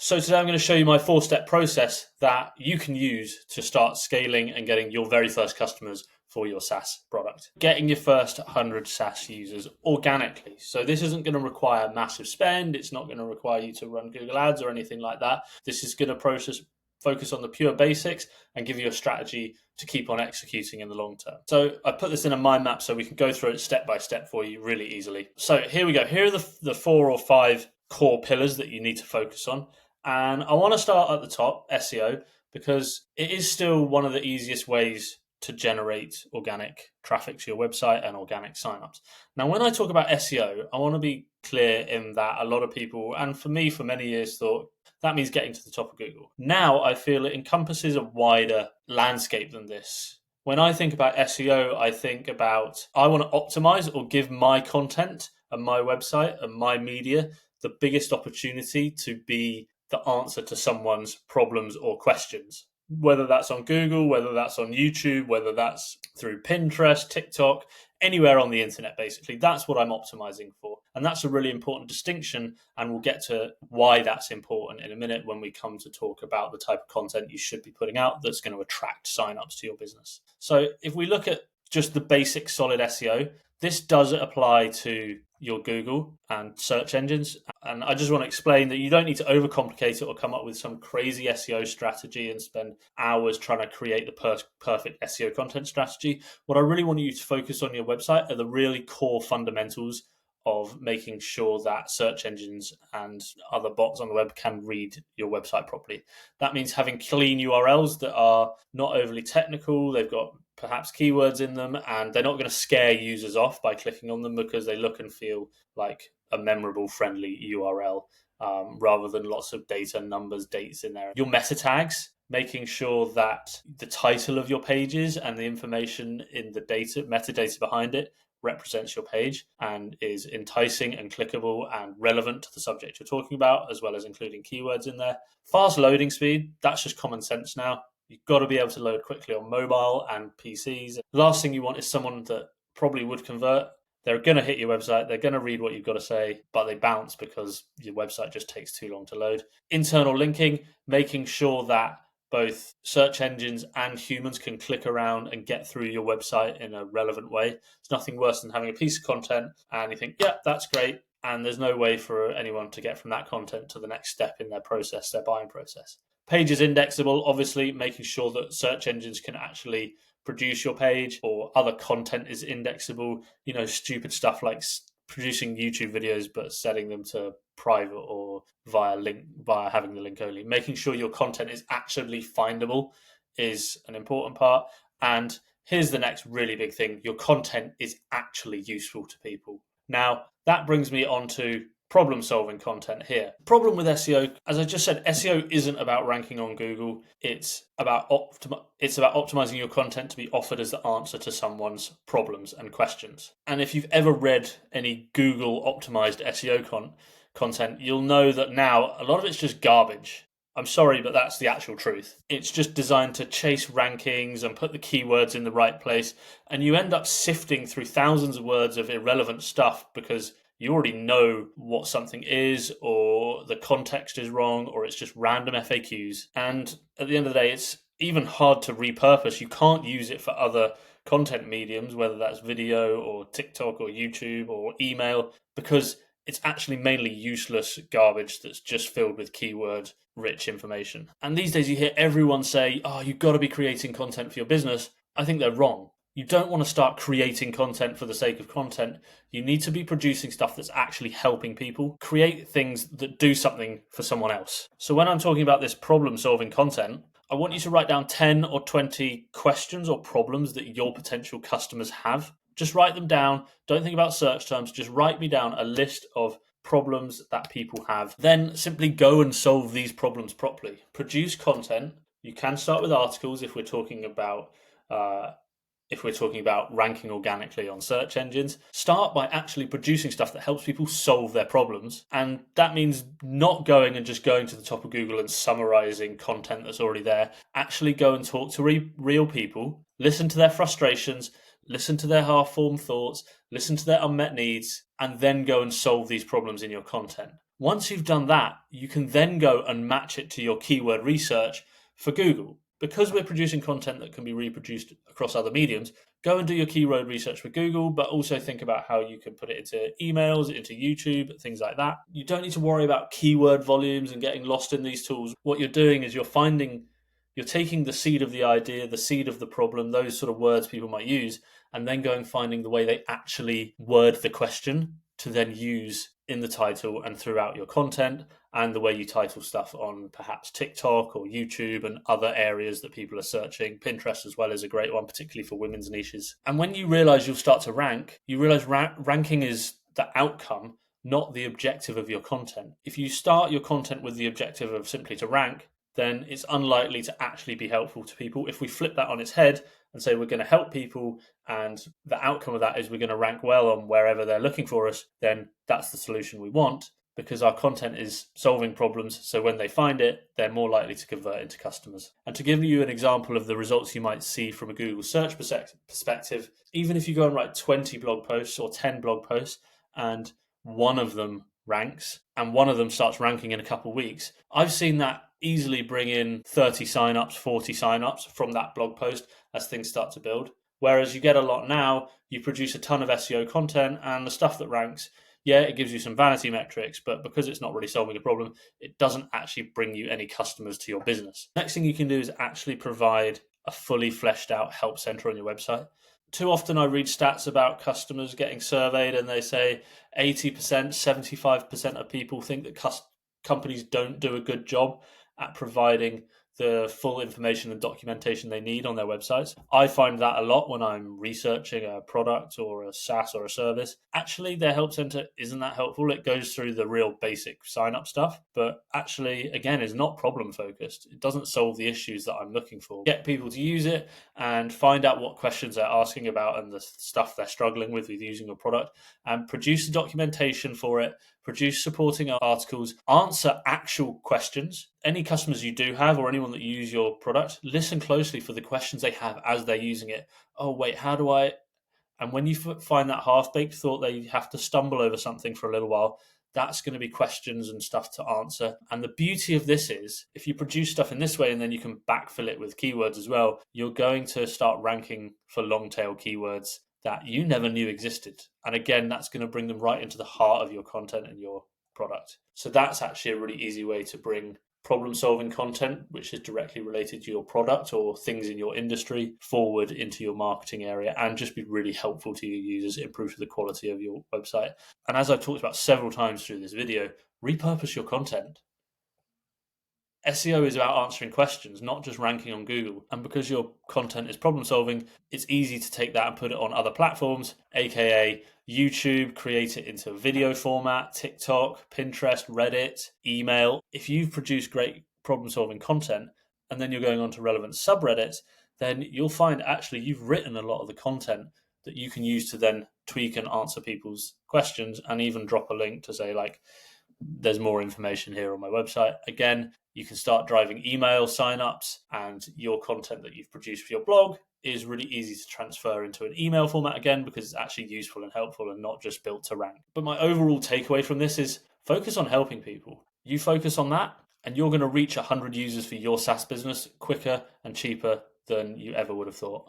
So today I'm going to show you my 4-step process that you can use to start scaling and getting your very first customers for your SaaS product. Getting your first 100 SaaS users organically. So this isn't going to require massive spend. It's not going to require you to run Google Ads or anything like that. This is going to focus on the pure basics and give you a strategy to keep on executing in the long term. So I put this in a mind map so we can go through it step by step for you really easily. So here we go. Here are the 4 or 5 core pillars that you need to focus on. And I want to start at the top, SEO, because it is still one of the easiest ways to generate organic traffic to your website and organic signups. Now, when I talk about SEO, I want to be clear in that a lot of people, and for me for many years, thought that means getting to the top of Google. Now I feel it encompasses a wider landscape than this. When I think about SEO, I think about I want to optimize or give my content and my website and my media the biggest opportunity to be the answer to someone's problems or questions, whether that's on Google, whether that's on YouTube, whether that's through Pinterest, TikTok, anywhere on the internet, basically. That's what I'm optimizing for. And that's a really important distinction. And we'll get to why that's important in a minute when we come to talk about the type of content you should be putting out that's going to attract signups to your business. So if we look at just the basic solid SEO, this does apply to your Google and search engines. And I just want to explain that you don't need to overcomplicate it or come up with some crazy SEO strategy and spend hours trying to create the perfect SEO content strategy. What I really want you to focus on your website are the really core fundamentals of making sure that search engines and other bots on the web can read your website properly. That means having clean URLs that are not overly technical. They've got perhaps keywords in them, and they're not going to scare users off by clicking on them because they look and feel like a memorable, friendly URL rather than lots of data, numbers, dates in there. Your meta tags, making sure that the title of your pages and the information in the metadata behind it represents your page and is enticing and clickable and relevant to the subject you're talking about, as well as including keywords in there. Fast loading speed, that's just common sense now. You've got to be able to load quickly on mobile and PCs. The last thing you want is someone that probably would convert. They're going to hit your website, they're going to read what you've got to say, but they bounce because your website just takes too long to load. Internal linking, making sure that both search engines and humans can click around and get through your website in a relevant way. It's nothing worse than having a piece of content and you think, yeah, that's great. And there's no way for anyone to get from that content to the next step in their process, their buying process. Page is indexable, obviously, making sure that search engines can actually produce your page, or other content is indexable. Stupid stuff like producing YouTube videos but setting them to private or via having the link only. Making sure your content is actually findable is an important part. And here's the next really big thing. Your content is actually useful to people. Now, that brings me on to problem-solving content here. Problem with SEO, as I just said, SEO isn't about ranking on Google. It's about optimizing your content to be offered as the answer to someone's problems and questions. And if you've ever read any Google-optimized SEO content, you'll know that now a lot of it's just garbage. I'm sorry, but that's the actual truth. It's just designed to chase rankings and put the keywords in the right place. And you end up sifting through thousands of words of irrelevant stuff because you already know what something is, or the context is wrong, or it's just random FAQs. And at the end of the day, it's even hard to repurpose. You can't use it for other content mediums, whether that's video or TikTok or YouTube or email, because it's actually mainly useless garbage that's just filled with keyword-rich information. And these days you hear everyone say, you've got to be creating content for your business. I think they're wrong. You don't want to start creating content for the sake of content. You need to be producing stuff that's actually helping people. Create things that do something for someone else. So when I'm talking about this problem-solving content, I want you to write down 10 or 20 questions or problems that your potential customers have. Just write them down. Don't think about search terms. Just write me down a list of problems that people have. Then simply go and solve these problems properly. Produce content. You can start with articles if we're talking about ranking organically on search engines. Start by actually producing stuff that helps people solve their problems. And that means not going to the top of Google and summarizing content that's already there. Actually go and talk to real people, listen to their frustrations, listen to their half-formed thoughts, listen to their unmet needs, and then go and solve these problems in your content. Once you've done that, you can then go and match it to your keyword research for Google. Because we're producing content that can be reproduced across other mediums, go and do your keyword research for Google, but also think about how you can put it into emails, into YouTube, things like that. You don't need to worry about keyword volumes and getting lost in these tools. What you're doing is you're taking the seed of the idea, the seed of the problem, those sort of words people might use, and then going finding the way they actually word the question to then use in the title and throughout your content, and the way you title stuff on perhaps TikTok or YouTube and other areas that people are searching. Pinterest as well is a great one, particularly for women's niches. And when you realize you'll start to rank, you realize ranking is the outcome, not the objective of your content. If you start your content with the objective of simply to rank, then it's unlikely to actually be helpful to people. If we flip that on its head and say we're going to help people, and the outcome of that is we're going to rank well on wherever they're looking for us, then that's the solution we want, because our content is solving problems. So when they find it, they're more likely to convert into customers. And to give you an example of the results you might see from a Google search perspective, even if you go and write 20 blog posts or 10 blog posts, and one of them ranks and one of them starts ranking in a couple of weeks, I've seen that easily bring in 30 signups, 40 signups from that blog post as things start to build. Whereas you get a lot now, you produce a ton of SEO content, and the stuff that ranks, yeah, it gives you some vanity metrics, but because it's not really solving a problem, it doesn't actually bring you any customers to your business. Next thing you can do is actually provide a fully fleshed out help center on your website. Too often I read stats about customers getting surveyed and they say 80%, 75% of people think that companies don't do a good job at providing the full information and documentation they need on their websites. I find that a lot when I'm researching a product or a SaaS or a service. Actually, their help center isn't that helpful. It goes through the real basic sign up stuff, but actually, again, is not problem focused. It doesn't solve the issues that I'm looking for. Get people to use it and find out what questions they're asking about and the stuff they're struggling with using your product, and produce the documentation for it, produce supporting articles, answer actual questions. Any customers you do have or anyone that use your product, listen closely for the questions they have as they're using it. Oh, wait, how do I... And when you find that half-baked thought they have to stumble over something for a little while, that's going to be questions and stuff to answer. And the beauty of this is, if you produce stuff in this way and then you can backfill it with keywords as well, you're going to start ranking for long-tail keywords that you never knew existed. And again, that's going to bring them right into the heart of your content and your product. So that's actually a really easy way to bring problem-solving content, which is directly related to your product or things in your industry, forward into your marketing area, and just be really helpful to your users, improve the quality of your website. And as I've talked about several times through this video, repurpose your content. SEO is about answering questions, not just ranking on Google. And because your content is problem solving, it's easy to take that and put it on other platforms, aka YouTube, create it into video format, TikTok, Pinterest, Reddit, email. If you've produced great problem solving content and then you're going on to relevant subreddits, then you'll find actually you've written a lot of the content that you can use to then tweak and answer people's questions, and even drop a link to say, like, there's more information here on my website. Again, you can start driving email signups, and your content that you've produced for your blog is really easy to transfer into an email format again, because it's actually useful and helpful and not just built to rank. But my overall takeaway from this is focus on helping people. You focus on that, and you're going to reach 100 users for your SaaS business quicker and cheaper than you ever would have thought.